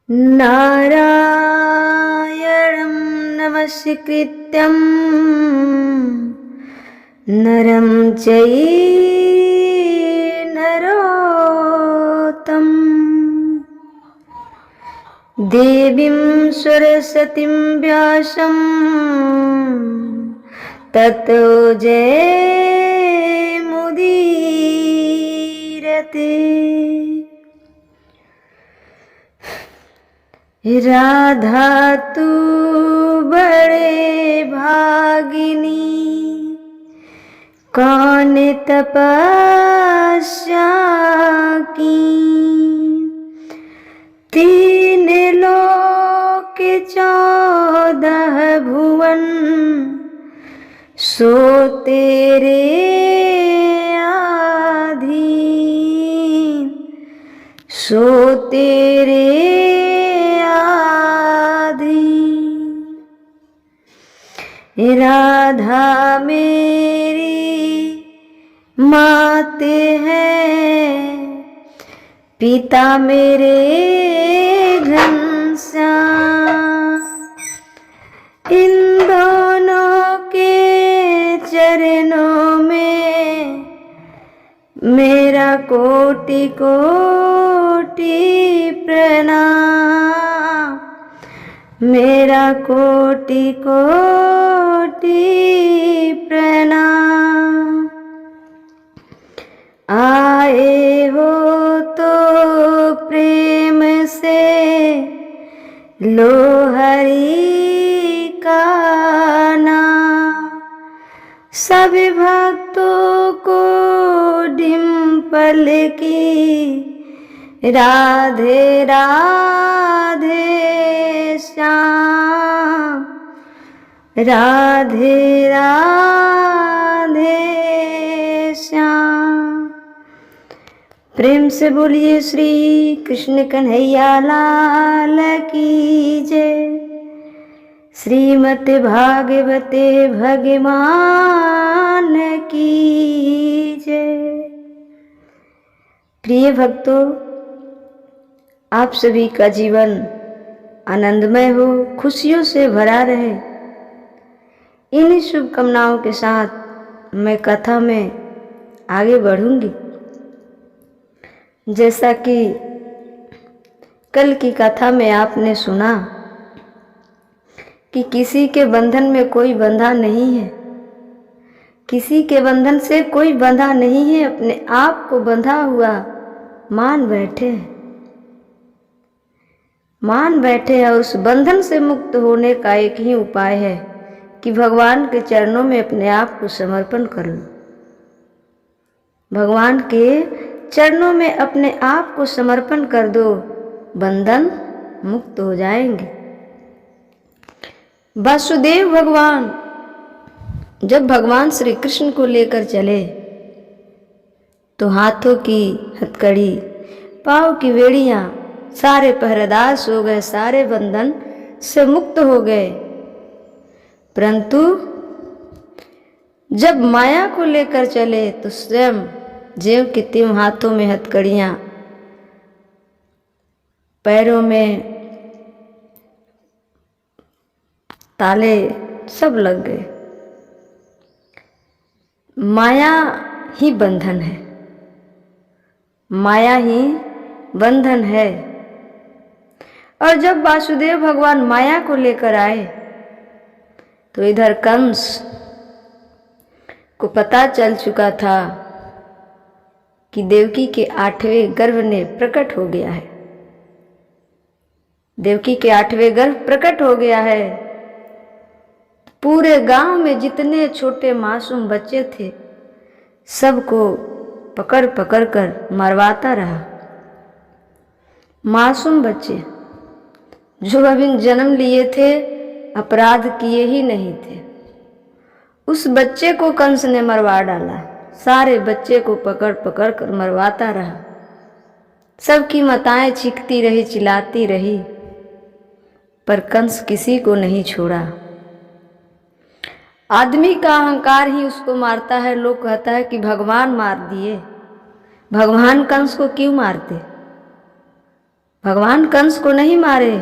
नारायणं नमस्कृत्यं नरं चैव नरोत्तमं देवीं सरस्वतीं व्यासं ततो जयमुदीरये। राधा तू बड़े भागिनी, कौन तपस्या की। तीन लोक 14 भुवन, सो तेरे आधीन, सो तेरे राधा मेरी माते हैं, पिता मेरे घनश्याम। इन दोनों के चरणों में मेरा कोटि कोटि प्रणाम, मेरा कोटि कोटि प्रणाम। आए हो तो प्रेम से लो हरि का नाम, सभी भक्तों को डिंपल की राधे राधे श्याम, राधे राधे श्याम। प्रेम से बोलिए श्री कृष्ण कन्हैया लाल की जय। श्रीमद् भागवते भगवान की जय। प्रिय भक्तों, आप सभी का जीवन आनंदमय हो, खुशियों से भरा रहे, इन्हीं शुभकामनाओं के साथ मैं कथा में आगे बढ़ूंगी। जैसा कि कल की कथा में आपने सुना कि किसी के बंधन में कोई बंधा नहीं है, किसी के बंधन से कोई बंधा नहीं है, अपने आप को बंधा हुआ मान बैठे हैं, मान बैठे हैं। और उस बंधन से मुक्त होने का एक ही उपाय है कि भगवान के चरणों में अपने आप को समर्पण कर लो। भगवान के चरणों में अपने आप को समर्पण कर दो, बंधन मुक्त हो जाएंगे। वासुदेव भगवान जब भगवान श्री कृष्ण को लेकर चले तो हाथों की हथकड़ी, पाँव की बेड़ियां, सारे पहरेदार सो गए, सारे बंधन से मुक्त हो गए। परंतु जब माया को लेकर चले तो स्वयं ज्यों की त्यों हाथों में हथकड़ियां, पैरों में ताले सब लग गए। माया ही बंधन है, माया ही बंधन है। और जब वासुदेव भगवान माया को लेकर आए तो इधर कंस को पता चल चुका था कि देवकी के 8वें गर्भ ने प्रकट हो गया है, देवकी के 8वें गर्भ प्रकट हो गया है। पूरे गांव में जितने छोटे मासूम बच्चे थे सबको पकड़ पकड़ कर मरवाता रहा। मासूम बच्चे जो अभी जन्म लिए थे, अपराध किए ही नहीं थे, उस बच्चे को कंस ने मरवा डाला। सारे बच्चे को पकड़ पकड़ कर मरवाता रहा। सबकी माताएं चीखती रही, चिल्लाती रही, पर कंस किसी को नहीं छोड़ा। आदमी का अहंकार ही उसको मारता है। लोग कहता है कि भगवान मार दिए, भगवान कंस को क्यों मारते? भगवान कंस को नहीं मारे,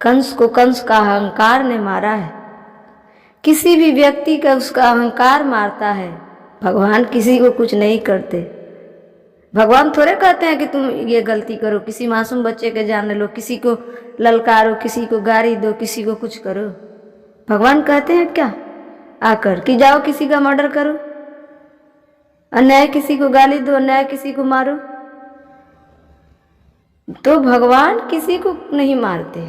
कंस को कंस का अहंकार ने मारा है। किसी भी व्यक्ति का उसका अहंकार मारता है। भगवान किसी को कुछ नहीं करते। भगवान थोड़े कहते हैं कि तुम ये गलती करो, किसी मासूम बच्चे के जान लो, किसी को ललकारो, किसी को गाली दो, किसी को कुछ करो। भगवान कहते हैं क्या आकर कि जाओ किसी का मर्डर करो, अन्याय किसी को गाली दो, अन्याय किसी को मारो? तो भगवान किसी को नहीं मारते।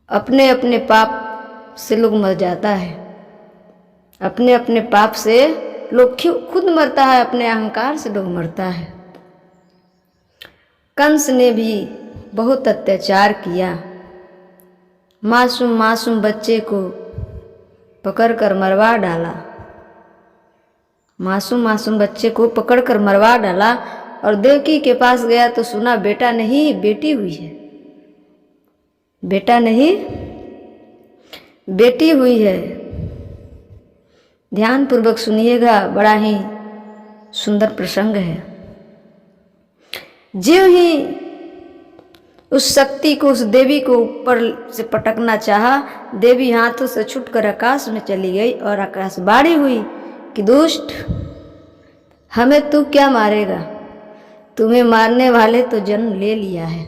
अपने अपने पाप से लोग मर जाता है, अपने अपने पाप से लोग खुद मरता है, अपने अहंकार से लोग मरता है। कंस ने भी बहुत अत्याचार किया, मासूम मासूम बच्चे को पकड़कर मरवा डाला, मासूम मासूम बच्चे को पकड़कर मरवा डाला। और देवकी के पास गया तो सुना बेटा नहीं बेटी हुई है, बेटा नहीं बेटी हुई है। ध्यान पूर्वक सुनिएगा, बड़ा ही सुंदर प्रसंग है। ज्यों ही उस शक्ति को, उस देवी को ऊपर से पटकना चाहा, देवी हाथों से छूटकर आकाश में चली गई और आकाशवाणी हुई कि दुष्ट, हमें तू क्या मारेगा? तुम्हें मारने वाले तो जन्म ले लिया है,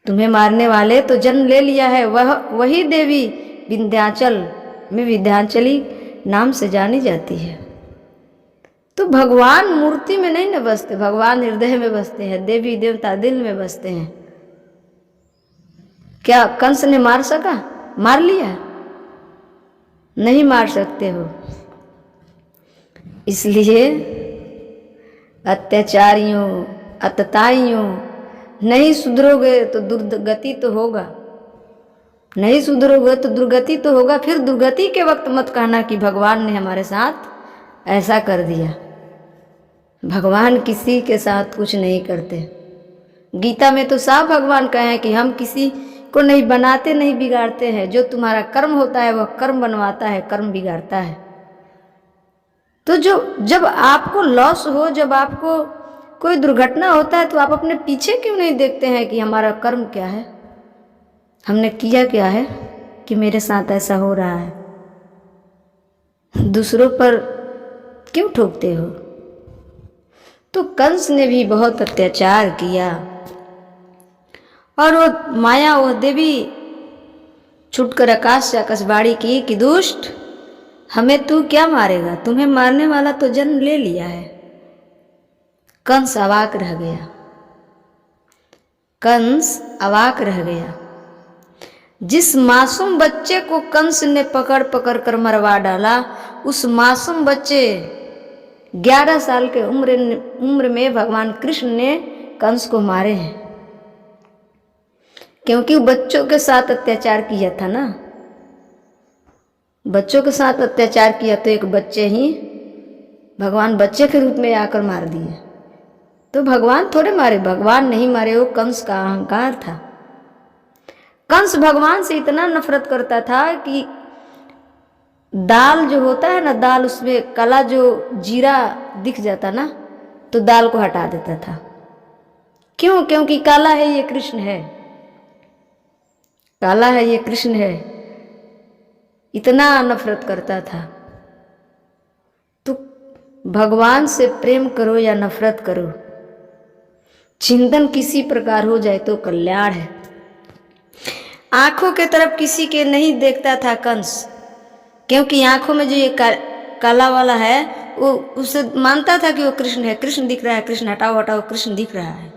तुम्हें मारने वाले तो जन्म ले लिया है। वही देवी विंध्याचल में विंध्याचली नाम से जानी जाती है। तो भगवान मूर्ति में नहीं न बसते, भगवान हृदय में बसते हैं, देवी देवता दिल में बसते हैं। क्या कंस ने मार सका? मार लिया? नहीं मार सकते हो। इसलिए अत्याचारियों, अतताइयों, नहीं सुधरोगे तो दुर्गति तो होगा, नहीं सुधरोगे तो दुर्गति तो होगा। फिर दुर्गति के वक्त मत कहना कि भगवान ने हमारे साथ ऐसा कर दिया। भगवान किसी के साथ कुछ नहीं करते। गीता में तो साफ भगवान कहे हैं कि हम किसी को नहीं बनाते, नहीं बिगाड़ते हैं। जो तुम्हारा कर्म होता है वह कर्म बनवाता है, कर्म बिगाड़ता है। तो जब आपको लॉस हो, जब आपको कोई दुर्घटना होता है, तो आप अपने पीछे क्यों नहीं देखते हैं कि हमारा कर्म क्या है, हमने किया क्या है कि मेरे साथ ऐसा हो रहा है? दूसरों पर क्यों ठोकते हो? तो कंस ने भी बहुत अत्याचार किया और वो माया, वह देवी छुटकर आकाश से आकाशवाणी की कि दुष्ट, हमें तू क्या मारेगा? तुम्हें मारने वाला तो जन्म ले लिया है। कंस अवाक रह गया, कंस अवाक रह गया। जिस मासूम बच्चे को कंस ने पकड़ पकड़ कर मरवा डाला, उस मासूम बच्चे 11 साल के उम्र में भगवान कृष्ण ने कंस को मारे हैं, क्योंकि बच्चों के साथ अत्याचार किया था ना। बच्चों के साथ अत्याचार किया तो एक बच्चे ही भगवान बच्चे के रूप में आकर मार दिए। तो भगवान थोड़े मारे, भगवान नहीं मारे, वो कंस का अहंकार था। कंस भगवान से इतना नफरत करता था कि दाल जो होता है ना, दाल उसमें काला जो जीरा दिख जाता ना, तो दाल को हटा देता था। क्यों? क्योंकि काला है ये कृष्ण है, काला है ये कृष्ण है, इतना नफरत करता था। तो भगवान से प्रेम करो या नफरत करो, चिंतन किसी प्रकार हो जाए तो कल्याण है। आंखों के तरफ किसी के नहीं देखता था कंस, क्योंकि आंखों में जो ये काला वाला है वो उसे मानता था कि वो कृष्ण है, कृष्ण दिख रहा है, कृष्ण हटाओ हटाओ, कृष्ण दिख रहा है।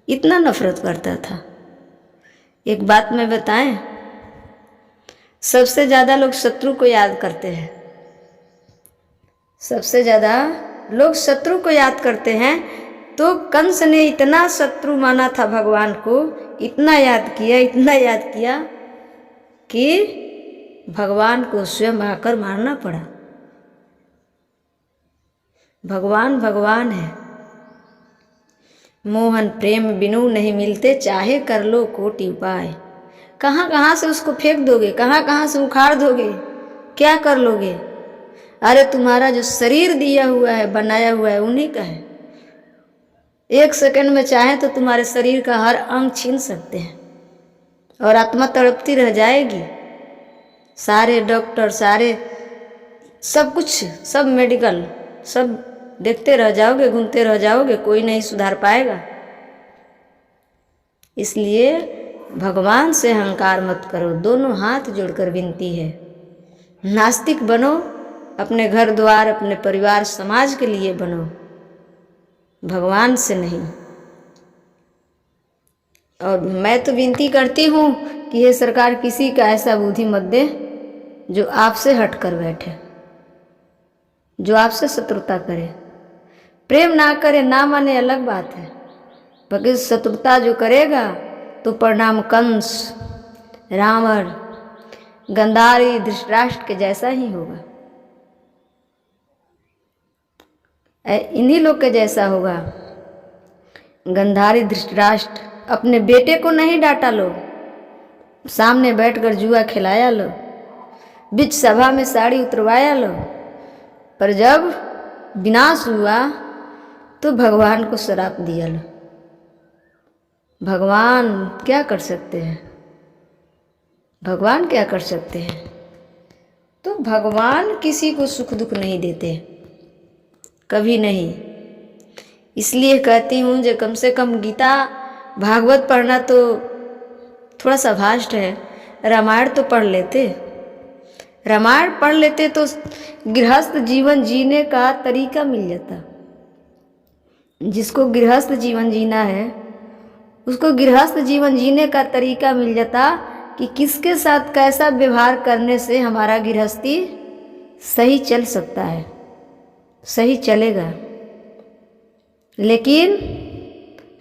इतना नफरत करता था। एक बात मैं बताएं, सबसे ज्यादा लोग शत्रु को याद करते हैं, सबसे ज्यादा लोग शत्रु को याद करते हैं। तो कंस ने इतना शत्रु माना था भगवान को, इतना याद किया, इतना याद किया कि भगवान को स्वयं आकर मारना पड़ा। भगवान भगवान है, मोहन प्रेम बिनु नहीं मिलते, चाहे कर लो कोटि उपाय। कहाँ कहाँ से उसको फेंक दोगे, कहाँ कहाँ से उखाड़ दोगे, क्या कर लोगे? अरे तुम्हारा जो शरीर दिया हुआ है, बनाया हुआ है, उन्हीं का है। एक सेकंड में चाहे तो तुम्हारे शरीर का हर अंग छीन सकते हैं और आत्मा तड़पती रह जाएगी। सारे डॉक्टर, सारे सब कुछ, सब मेडिकल, सब देखते रह जाओगे, घूमते रह जाओगे, कोई नहीं सुधार पाएगा। इसलिए भगवान से अहंकार मत करो, दोनों हाथ जोड़कर विनती है। नास्तिक बनो, अपने घर द्वार, अपने परिवार समाज के लिए बनो, भगवान से नहीं। और मैं तो विनती करती हूँ कि ये सरकार किसी का ऐसा बुद्धि मत दे जो आपसे हट कर बैठे, जो आपसे शत्रुता करे। प्रेम ना करे, ना माने अलग बात है, बाकी शत्रुता जो करेगा तो परिणाम कंस, रावण, गंधारी, धृतराष्ट्र के जैसा ही होगा। इन्हीं लोग के जैसा होगा। गंधारी, धृतराष्ट्र अपने बेटे को नहीं डांटा लो, सामने बैठकर जुआ खिलाया लो, बीच सभा में साड़ी उतरवाया लो, पर जब विनाश हुआ तो भगवान को श्राप दिया लो। भगवान क्या कर सकते हैं? भगवान क्या कर सकते हैं? तो भगवान किसी को सुख दुख नहीं देते, कभी नहीं। इसलिए कहती हूँ जो कम से कम गीता भागवत पढ़ना तो थोड़ा सा भास्ट है, रामायण तो पढ़ लेते। रामायण पढ़ लेते तो गृहस्थ जीवन जीने का तरीका मिल जाता। जिसको गृहस्थ जीवन जीना है उसको गृहस्थ जीवन जीने का तरीका मिल जाता कि किसके साथ कैसा व्यवहार करने से हमारा गृहस्थी सही चल सकता है, सही चलेगा। लेकिन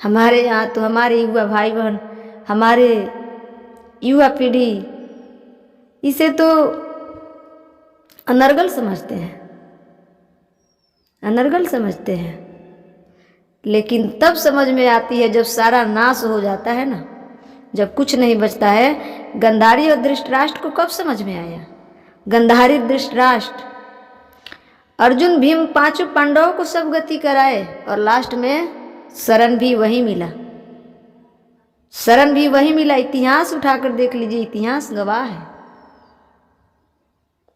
हमारे यहाँ तो हमारे युवा भाई बहन, हमारे युवा पीढ़ी इसे तो अनर्गल समझते हैं, अनर्गल समझते हैं। लेकिन तब समझ में आती है जब सारा नाश हो जाता है ना, जब कुछ नहीं बचता है। गंधारी और धृतराष्ट्र को कब समझ में आया? गंधारी, धृतराष्ट्र, अर्जुन, भीम, पांचों पांडवों को सब गति कराए और लास्ट में शरण भी वही मिला, शरण भी वही मिला। इतिहास उठाकर देख लीजिए, इतिहास गवाह है,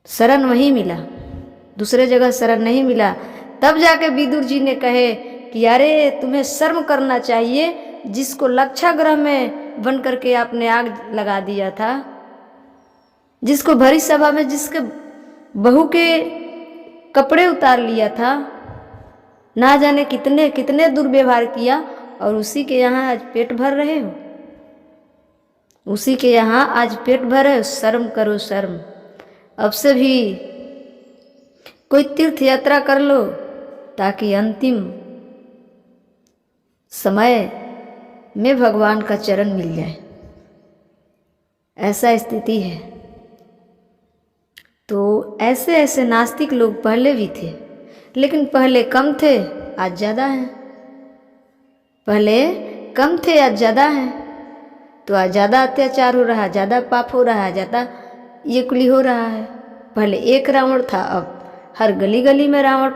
शरण वही मिला, दूसरे जगह शरण नहीं मिला। तब जाके विदुर जी ने कहे कि अरे तुम्हें शर्म करना चाहिए, जिसको लक्षागृह में बन करके आपने आग लगा दिया था, जिसको भरी सभा में जिसके बहू के कपड़े उतार लिया था, ना जाने कितने कितने दुर्व्यवहार किया, और उसी के यहाँ आज पेट भर रहे हो, उसी के यहाँ आज पेट भर रहे हो। शर्म करो, शर्म। अब से भी कोई तीर्थ यात्रा कर लो ताकि अंतिम समय में भगवान का चरण मिल जाए, ऐसा स्थिति है। तो ऐसे ऐसे नास्तिक लोग पहले भी थे, लेकिन पहले कम थे, आज ज़्यादा हैं। पहले कम थे, आज ज़्यादा हैं। तो आज ज़्यादा अत्याचार हो रहा है, ज़्यादा पाप हो रहा है, ज़्यादा ये कुली हो रहा है। पहले एक रावण था, अब हर गली गली में रावण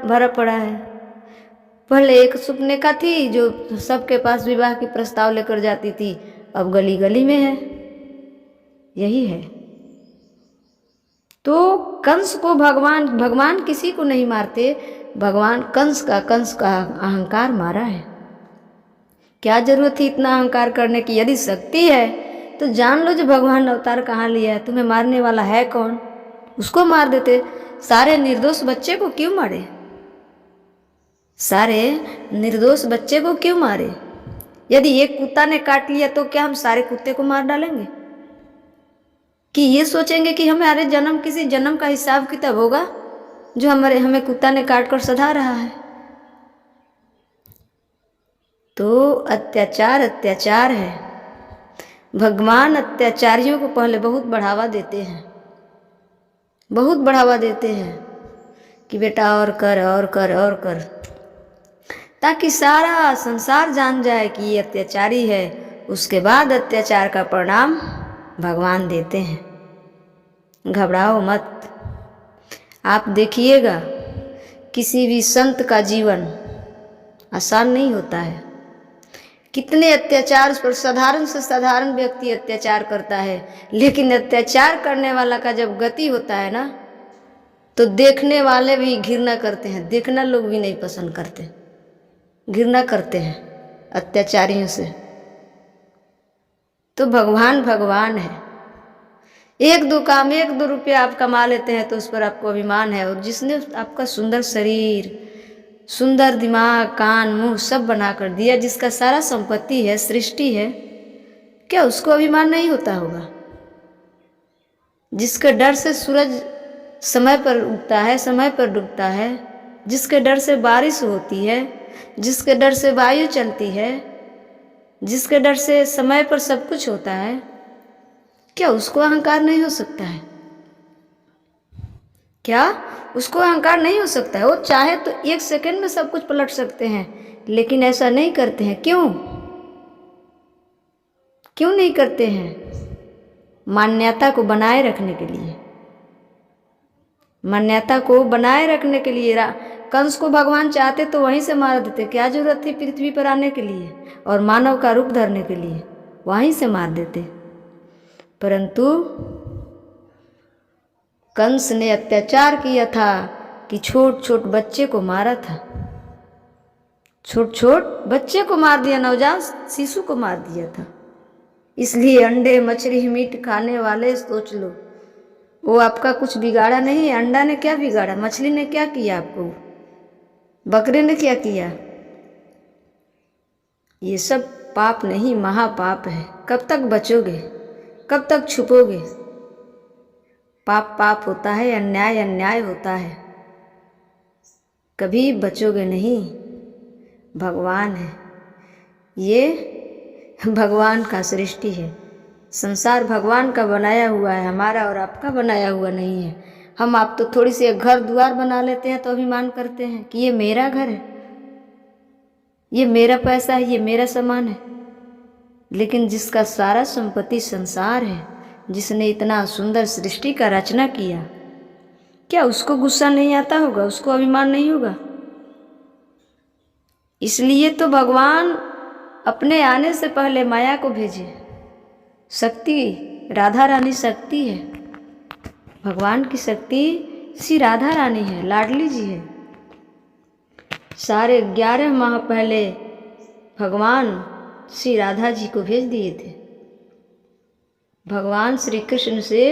भरा पड़ा है। पहले एक सुपनेका थी जो सबके पास विवाह की प्रस्ताव लेकर जाती थी, अब गली गली में है। यही है। तो कंस को भगवान किसी को नहीं मारते, भगवान कंस का अहंकार मारा है। क्या जरूरत थी इतना अहंकार करने की? यदि शक्ति है तो जान लो जो भगवान ने अवतार कहाँ लिया है, तुम्हें मारने वाला है कौन, उसको मार देते। सारे निर्दोष बच्चे को क्यों मारे? सारे निर्दोष बच्चे को क्यों मारे? यदि एक कुत्ता ने काट लिया तो क्या हम सारे कुत्ते को मार डालेंगे? कि ये सोचेंगे कि हमारे जन्म किसी जन्म का हिसाब किताब होगा जो हमें कुत्ता ने काट कर सधा रहा है? तो अत्याचार अत्याचार है। भगवान अत्याचारियों को पहले बहुत बढ़ावा देते हैं, बहुत बढ़ावा देते हैं कि बेटा और कर और कर और कर, ताकि सारा संसार जान जाए कि ये अत्याचारी है। उसके बाद अत्याचार का परिणाम भगवान देते हैं। घबराओ मत। आप देखिएगा किसी भी संत का जीवन आसान नहीं होता है। कितने अत्याचार उस पर साधारण से साधारण व्यक्ति अत्याचार करता है, लेकिन अत्याचार करने वाला का जब गति होता है ना, तो देखने वाले भी घृणा करते हैं, देखना लोग भी नहीं पसंद करते, घृणा करते हैं अत्याचारियों से। तो भगवान भगवान है। एक दो काम, एक दो रुपया आप कमा लेते हैं तो उस पर आपको अभिमान है, और जिसने आपका सुंदर शरीर, सुंदर दिमाग, कान, मुंह सब बना कर दिया, जिसका सारा संपत्ति है, सृष्टि है, क्या उसको अभिमान नहीं होता होगा? जिसके डर से सूरज समय पर उगता है, समय पर डूबता है, जिसके डर से बारिश होती है, जिसके डर से वायु चलती है, जिसके डर से समय पर सब कुछ होता है, क्या उसको अहंकार नहीं हो सकता है? क्या उसको अहंकार नहीं हो सकता है? वो चाहे तो एक सेकंड में सब कुछ पलट सकते हैं, लेकिन ऐसा नहीं करते हैं। क्यों? क्यों नहीं करते हैं? मान्यता को बनाए रखने के लिए। मान्यता को बनाए रखने के लिए कंस को भगवान चाहते तो वहीं से मार देते, क्या जरूरत थी पृथ्वी पर आने के लिए और मानव का रूप धरने के लिए? वहीं से मार देते। परंतु कंस ने अत्याचार किया था कि छोट छोट बच्चे को मारा था, छोट छोट बच्चे को मार दिया, नवजात शिशु को मार दिया था। इसलिए अंडे, मछली, मीट खाने वाले सोच लो, वो आपका कुछ बिगाड़ा नहीं है। अंडा ने क्या बिगाड़ा? मछली ने क्या किया आपको? बकरे ने क्या किया? ये सब पाप नहीं, महापाप है। कब तक बचोगे? कब तक छुपोगे? पाप पाप होता है, अन्याय अन्याय होता है, कभी बचोगे नहीं। भगवान है, ये भगवान का सृष्टि है। संसार भगवान का बनाया हुआ है, हमारा और आपका बनाया हुआ नहीं है। हम आप तो थोड़ी सी घर द्वार बना लेते हैं तो अभिमान करते हैं कि ये मेरा घर है, ये मेरा पैसा है, ये मेरा सामान है। लेकिन जिसका सारा संपत्ति संसार है, जिसने इतना सुंदर सृष्टि का रचना किया, क्या उसको गुस्सा नहीं आता होगा? उसको अभिमान नहीं होगा? इसलिए तो भगवान अपने आने से पहले माया को भेजे। शक्ति राधा रानी शक्ति है, भगवान की शक्ति श्री राधा रानी है, लाडली जी है। सारे 11 माह पहले भगवान श्री राधा जी को भेज दिए थे। भगवान श्री कृष्ण से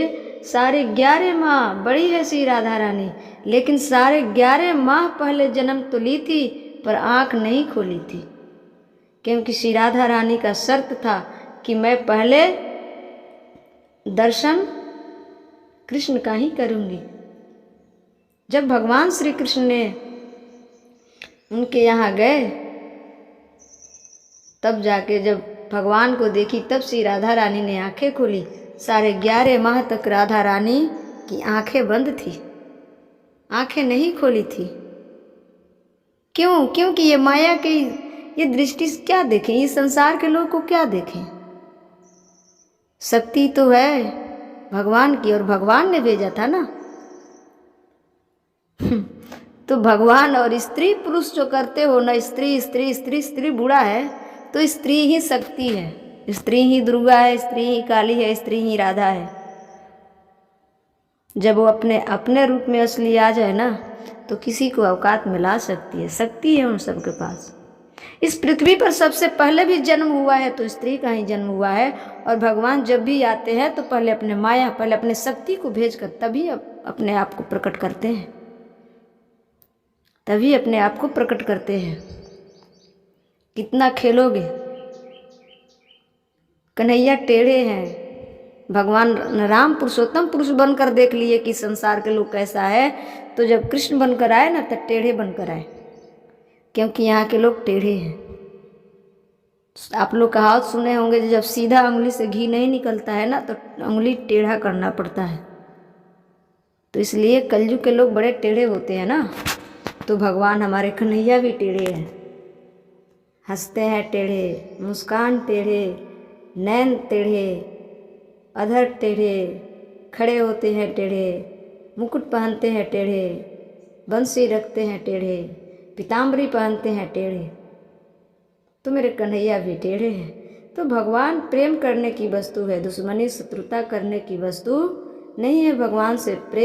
सारे 11 माह बड़ी है श्री राधा रानी, लेकिन सारे 11 माह पहले जन्म तो ली थी पर आँख नहीं खोली थी, क्योंकि श्री राधा रानी का शर्त था कि मैं पहले दर्शन कृष्ण का ही करूँगी। जब भगवान श्री कृष्ण ने उनके यहाँ गए, तब जाके जब भगवान को देखी, तब श्री राधा रानी ने आंखें खोली। सारे 11 माह तक राधा रानी की आंखें बंद थी, आंखें नहीं खोली थी। क्यों? क्योंकि ये माया की ये दृष्टि क्या देखें, इस संसार के लोग को क्या देखें? शक्ति तो है भगवान की, और भगवान ने भेजा था ना। तो भगवान और स्त्री पुरुष जो करते हो ना, स्त्री स्त्री स्त्री स्त्री बुरा है, तो स्त्री ही शक्ति है, स्त्री ही दुर्गा है, स्त्री ही काली है, स्त्री ही राधा है। जब वो अपने अपने रूप में असली आ जाए ना, तो किसी को औकात में ला सकती है, शक्ति है उन सबके पास। इस पृथ्वी पर सबसे पहले भी जन्म हुआ है तो स्त्री का ही जन्म हुआ है, और भगवान जब भी आते हैं तो पहले अपने माया, पहले अपने शक्ति को भेजकर तभी अपने आप को प्रकट करते हैं, तभी अपने आप को प्रकट करते हैं। कितना खेलोगे? कन्हैया टेढ़े हैं। भगवान राम पुरुषोत्तम पुरुष बनकर देख लिए कि संसार के लोग कैसा है, तो जब कृष्ण बनकर आए ना, तब टेढ़े बनकर आए, क्योंकि यहाँ के लोग टेढ़े हैं। आप लोग कहावत सुने होंगे, जब सीधा उंगली से घी नहीं निकलता है ना, तो उंगली टेढ़ा करना पड़ता है। तो इसलिए कलयुग के लोग बड़े टेढ़े होते हैं ना। तो भगवान हमारे कन्हैया भी टेढ़े हैं, हंसते हैं टेढ़े, मुस्कान टेढ़े, नैन टेढ़े, अधर टेढ़े, खड़े होते हैं टेढ़े, मुकुट पहनते हैं टेढ़े, बंसी रखते हैं टेढ़े, पीताम्बरी पहनते हैं टेढ़े। तो मेरे कन्हैया भी टेढ़े हैं। तो भगवान प्रेम करने की वस्तु है, दुश्मनी शत्रुता करने की वस्तु नहीं है। भगवान से प्रेम